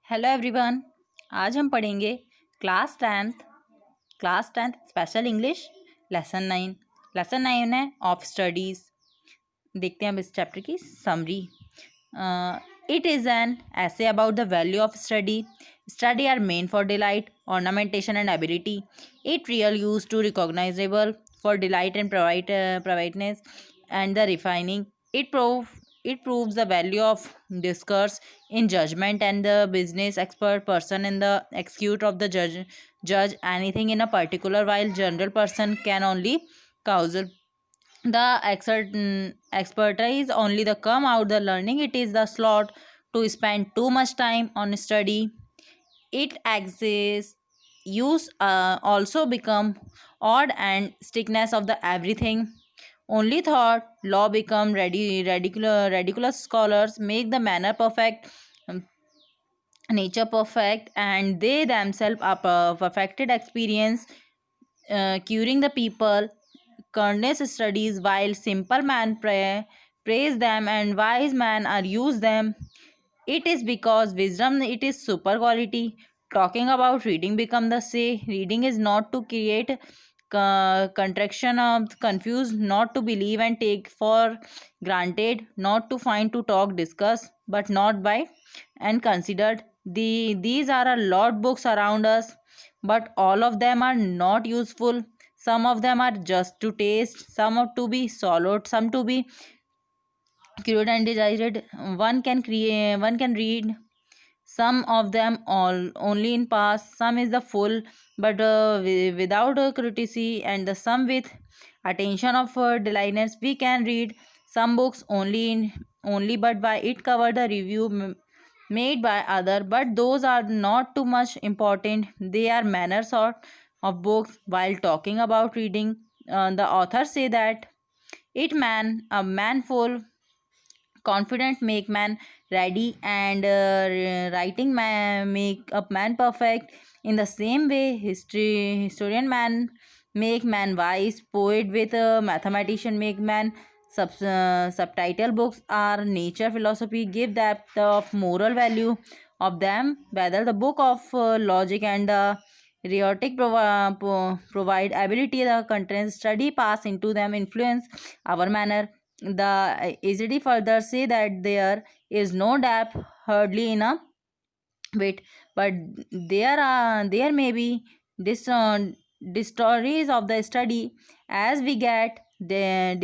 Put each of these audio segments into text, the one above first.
Hello everyone. आज हम पढ़ेंगे class tenth special English lesson 9 है ऑफ स्टडीज़। देखते हैं अब इस चैप्टर की summary. It is an essay about the value of study are men for delight ornamentation and ability. It real used to recognizable for delight and providence and the refining. It proves the value of discourse in judgment and the business expert person in the execute of the judge anything in a particular, while general person can only causal the expertise only the come out the learning. It is the slot to spend too much time on study. It exists use also become odd and stickness of the everything only thought law become ridiculous scholars make the manner perfect, um, nature perfect, and they themselves are perfected experience, curing the people kindness studies while simple man praise them and wise man are use them. It is because wisdom it is super quality. Talking about reading become the say reading is not to create contraction of confuse, not to believe and take for granted, not to find to talk discuss, but not by and considered. These are a lot books around us, but all of them are not useful. Some of them are just to taste, some are to be swallowed, some to be cured and desired. One can read some of them all only in past, some is the full but without criticism, and the some with attention of delightness. We can read some books only but by it cover the review made by other, but those are not too much important. They are manner sort of books. While talking about reading, the author say that it man a manful confident make man ready, and writing man make a man perfect. In the same way historian man make man wise, poet with a mathematician make man subtitle books are nature philosophy give depth of moral value of them, whether the book of logic and rhetoric provide ability the content study pass into them influence our manner. The AZD further say that there is no depth hardly in a bit, but there may be this stories of the study as we get the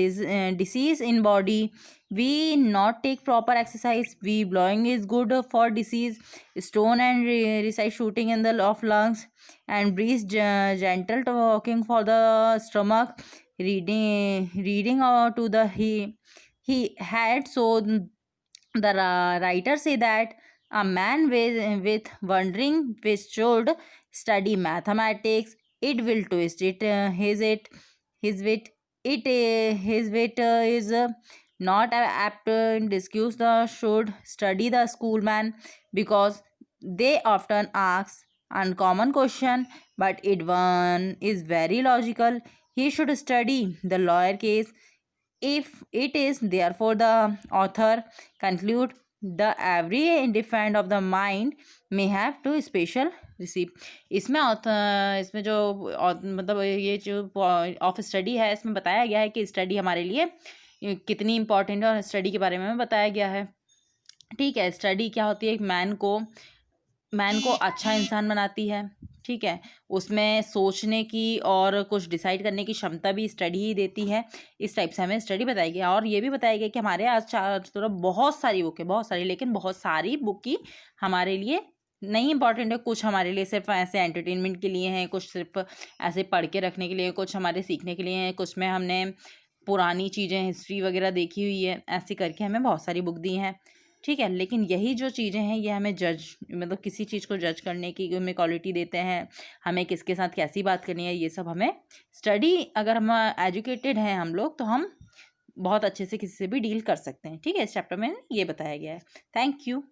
disease in body. We not take proper exercise. We blowing is good for disease. Stone and recite shooting in the of lungs, and breeze gentle talking for the stomach. Reading to the he had. So the writer say that a man with wondering which should study mathematics, it will twist it his wit. His wit is not apt to discuss the should study the schoolman, because they often ask uncommon question, but it one is very logical. He should study the lawyer case if it is. Therefore the author conclude the every defend of the mind may have to special receive. इसमें इसमें जो मतलब ये जो of study है इसमें बताया गया है कि स्टडी हमारे लिए कितनी इम्पोर्टेंट है और स्टडी के बारे में बताया गया है। ठीक है, स्टडी क्या होती है, एक मैन को अच्छा इंसान बनाती है। ठीक है, उसमें सोचने की और कुछ डिसाइड करने की क्षमता भी स्टडी ही देती है। इस टाइप से हमें स्टडी बताई गई, और ये भी बताया गया कि हमारे आज तरफ बहुत सारी बुक है, बहुत सारी, लेकिन बहुत सारी बुक की हमारे लिए नहीं इंपॉर्टेंट है। कुछ हमारे लिए सिर्फ ऐसे एंटरटेनमेंट के लिए हैं, कुछ सिर्फ ऐसे पढ़ के रखने के लिए, कुछ हमारे सीखने के लिए हैं, कुछ में हमने पुरानी चीज़ें हिस्ट्री वगैरह देखी हुई है। ऐसे करके हमें बहुत सारी बुक दी हैं। ठीक है, लेकिन यही जो चीज़ें हैं ये हमें मतलब किसी चीज़ को जज करने की हमें क्वालिटी देते हैं, हमें किसके साथ कैसी बात करनी है, ये सब हमें स्टडी, अगर हम एजुकेटेड हैं हम लोग, तो हम बहुत अच्छे से किसी से भी डील कर सकते हैं। ठीक है, इस चैप्टर में ये बताया गया है। Thank you.